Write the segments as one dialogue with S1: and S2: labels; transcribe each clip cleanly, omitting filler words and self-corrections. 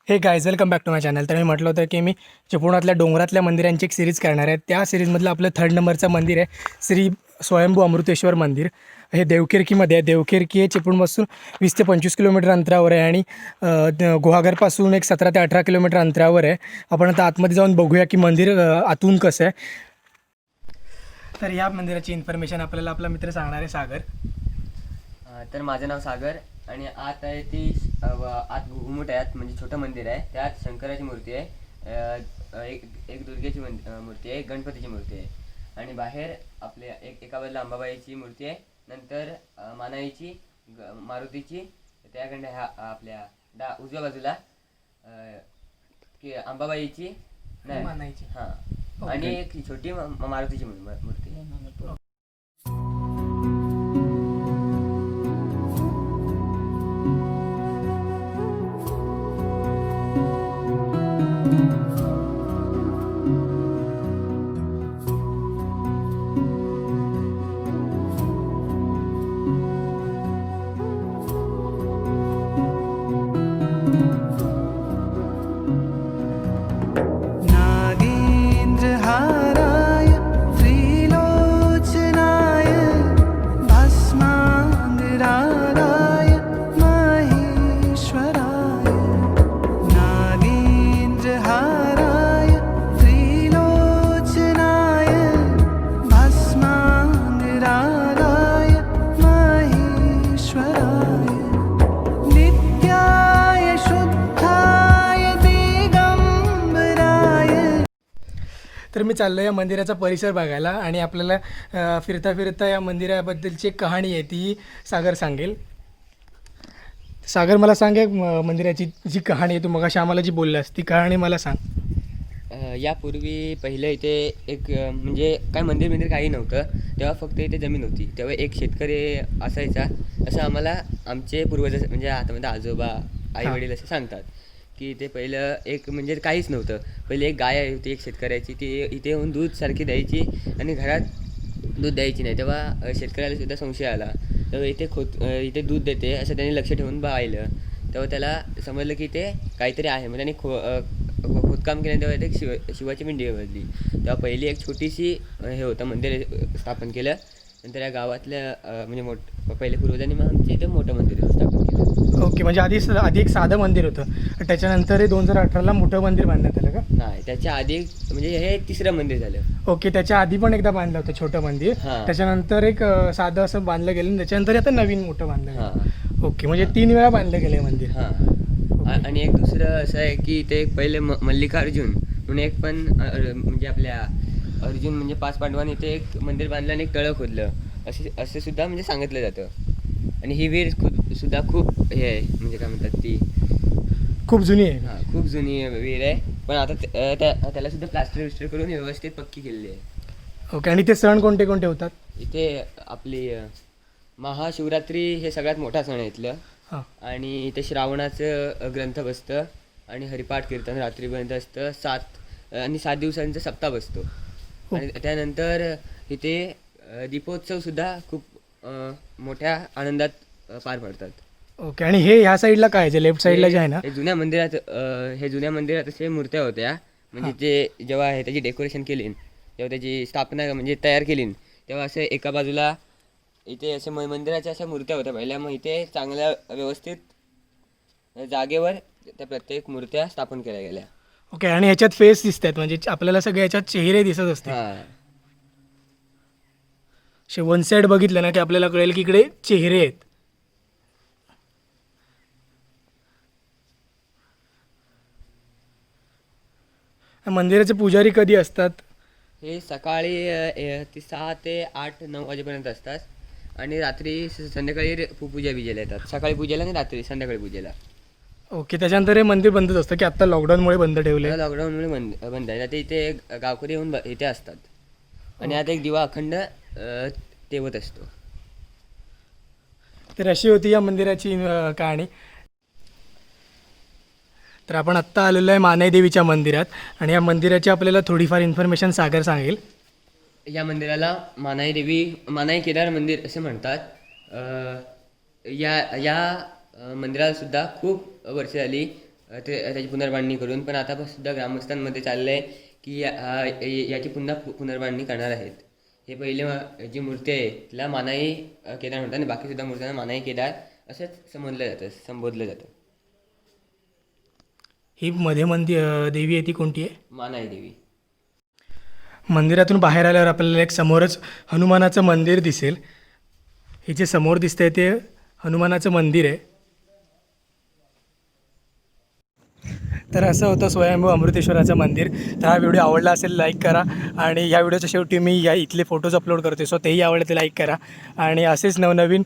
S1: हे guys welcome back to my channel. तर मी म्हटलं होतं की मी चिपळुणातल्या डोंगरातल्या मंदिरांची एक सिरीज करणार आहे. त्या सिरीजमधलं आपलं 3rd नंबरचं मंदिर आहे श्री स्वयंभू अमृतेश्वर मंदिर. हे देवखेरकीमध्ये आहे. देवखेरकी हे चिपळूणपासून 20 ते 25 किलोमीटर अंतरावर आहे आणि गुहागरपासून एक 17 ते 18 किलोमीटर अंतरावर आहे. आपण आता आतमध्ये जाऊन बघूया की मंदिर आतून कसं आहे. तर या मंदिराची इन्फॉर्मेशन आपल्याला आपला मित्र सांगणार आहे, सागर.
S2: तर माझं नाव सागर आणि आत आहे ती आत घुमट आहे, म्हणजे छोटं मंदिर आहे. त्यात शंकराची मूर्ती आहे, एक दुर्गेची मूर्ती आहे, एक गणपतीची मूर्ती आहे आणि बाहेर आपल्या एका बाजूला अंबाबाईची मूर्ती आहे, नंतर मानाईची, मारुतीची, त्याकडे आपल्या उजव्या बाजूला की अंबाबाईची नाही
S1: मानाईची
S2: हां आणि एक छोटी मारुतीची मूर्ती.
S1: तर मी चाललो या मंदिराचा परिसर बघायला आणि आपल्याला फिरता फिरता या मंदिराबद्दलची एक कहाणी आहे ती सागर सांगेल. सागर, मला सांग एक मंदिराची जी कहाणी आहे, तू मगाशी आम्हाला जी बोललास ती कहाणी मला सांग.
S2: यापूर्वी पहिलं इथे एक म्हणजे काय मंदिर काही नव्हतं. तेव्हा फक्त इथे जमीन होती. तेव्हा एक शेतकरी असायचा, असं आम्हाला आमचे पूर्वज म्हणजे आता आजोबा आई वडील असे सांगतात की ते पहिलं एक म्हणजे काहीच नव्हतं. पहिले एक गाय होती एक शेतकऱ्याची, ती इथे येऊन दूध सारखी द्यायची आणि घरात दूध द्यायची नाही. तेव्हा शेतकऱ्याला सुद्धा संशय आला. तेव्हा इथे दूध देते असं त्यांनी लक्ष ठेवून पाहिलं. तेव्हा त्याला समजलं की ते काहीतरी आहे. मग त्यांनी खोदकाम केलं. तेव्हा इथे शिवाची पिंडी बनली. तेव्हा पहिली एक छोटीशी हे होतं मंदिर स्थापन केलं. नंतर या गावातल्या म्हणजे पहिले पूर्वजांनी मग आमच्या इथे मोठं मंदिर स्थापन केलं.
S1: ओके, म्हणजे आधी एक साधं मंदिर होतं, त्याच्यानंतर 2018ला मोठं मंदिर बांधण्यात आलं का?
S2: नाही, त्याच्या आधी म्हणजे हे 3रं मंदिर झालं.
S1: ओके, त्याच्या आधी पण एकदा बांधलं होतं छोटं मंदिर, त्याच्यानंतर एक साधं असं बांधलं गेलं, त्याच्यानंतर आता नवीन मोठं बांधलं गेलं. ओके, म्हणजे 3 वेळा बांधलं गेलं मंदिर.
S2: हां, आणि एक दुसरं असं आहे की ते पहिले मल्लिकार्जुन म्हणून एक पण म्हणजे आपल्या अर्जुन म्हणजे 5 पांडवांनी इथे एक मंदिर बांधलं आणि एक तळं खोदलं असे सुद्धा म्हणजे सांगितलं जातं. आणि ही विहीर सुद्धा खूप हे आहे, म्हणजे काय म्हणतात, ती
S1: खूप जुनी आहे.
S2: हां, खूप जुनी विहीर आहे, पण आता त्याला सुद्धा प्लास्टर करून व्यवस्थित पक्की केलेली आहे.
S1: ओके, आणि ते सण कोणते कोणते होतात
S2: इथे? आपली महाशिवरात्री हे सगळ्यात मोठा सण आहे इथलं. आणि इथे श्रावणाचं ग्रंथ बसतं आणि हरिपाठ कीर्तन रात्रीपर्यंत असतं. 7 दिवसांचा सप्ताह बसतो. आणि त्यानंतर इथे दीपोत्सव सुद्धा खूप मोठ्या आनंदात पार पडतात.
S1: ओके, आणि हे ह्या साईडला काय आहे, लेफ्ट साईडला जे आहे ना,
S2: हे जुन्या मंदिरात असे मूर्त्या होत्या. म्हणजे ते जेव्हा त्याची डेकोरेशन केली, जेव्हा त्याची स्थापना म्हणजे तयार केली, तेव्हा असं एका बाजूला इथे असे मंदिराच्या अशा मूर्त्या होत्या पहिल्या. मग इथे चांगल्या व्यवस्थित जागेवर त्या प्रत्येक मूर्त्या स्थापन केल्या गेल्या.
S1: ओके, आणि ह्याच्यात फेस दिसतात, म्हणजे आपल्याला सगळे ह्याच्यात चेहरे दिसत असते. वन साईड बघितलं ना की आपल्याला कळेल की इकडे चेहरे आहेत. मंदिराचे पुजारी कधी असतात?
S2: हे सकाळी 6 ते 8-9 वाजेपर्यंत असतात आणि रात्री संध्याकाळी पूजा विजेला येतात. सकाळी पूजेला आणि रात्री संध्याकाळी पूजेला.
S1: ओके, त्याच्यानंतर हे मंदिर बंदच असतं की आता लॉकडाऊनमुळे बंद ठेवले?
S2: लॉकडाऊनमुळे बंद आहे. आता इथे गावकरी येऊन इथे असतात आणि आता एक दिवा अखंड तेवत असतो.
S1: तर अशी होती या मंदिराची कहाणी. तर आपण आत्ता आलेलो आहे मानाई देवीच्या मंदिरात आणि या मंदिराची आपल्याला थोडीफार इन्फॉर्मेशन सागर सांगेल.
S2: या मंदिराला मानाई केदार मंदिर असे म्हणतात. या मंदिराला सुद्धा खूप वर्ष झाली त्याची पुनर्बांधणी करून. पण आता सुद्धा ग्रामस्थांमध्ये चाललं आहे की याची पुन्हा पुनर्बांधणी करणार आहेत. हे पहिले जी मूर्ती आहे तिला मानाई केदार म्हणतात आणि बाकीसुद्धा मूर्त्यांना मानाई केदार असंच संबोधलं जातं.
S1: ही मध्ये देवी आहे ती कोणती आहे?
S2: मानाई देवी.
S1: मंदिरातून बाहेर आल्यावर आपल्याला एक समोरच हनुमानाचं मंदिर दिसेल. हे जे समोर दिसतंय ते हनुमानाचं मंदिर आहे. तर असं होतं स्वयंभू अमृतेश्वराचं मंदिर. तर हा व्हिडिओ आवडला असेल लाईक करा आणि या व्हिडिओच्या शेवटी मी या इथले फोटोज अपलोड करते, सो तेही आवडले ते लाईक करा आणि असेच नवनवीन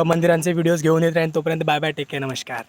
S1: मंदिरांचे व्हिडिओज घेऊन येत राहीन. तोपर्यंत बाय बाय, टेक केअर, नमस्कार.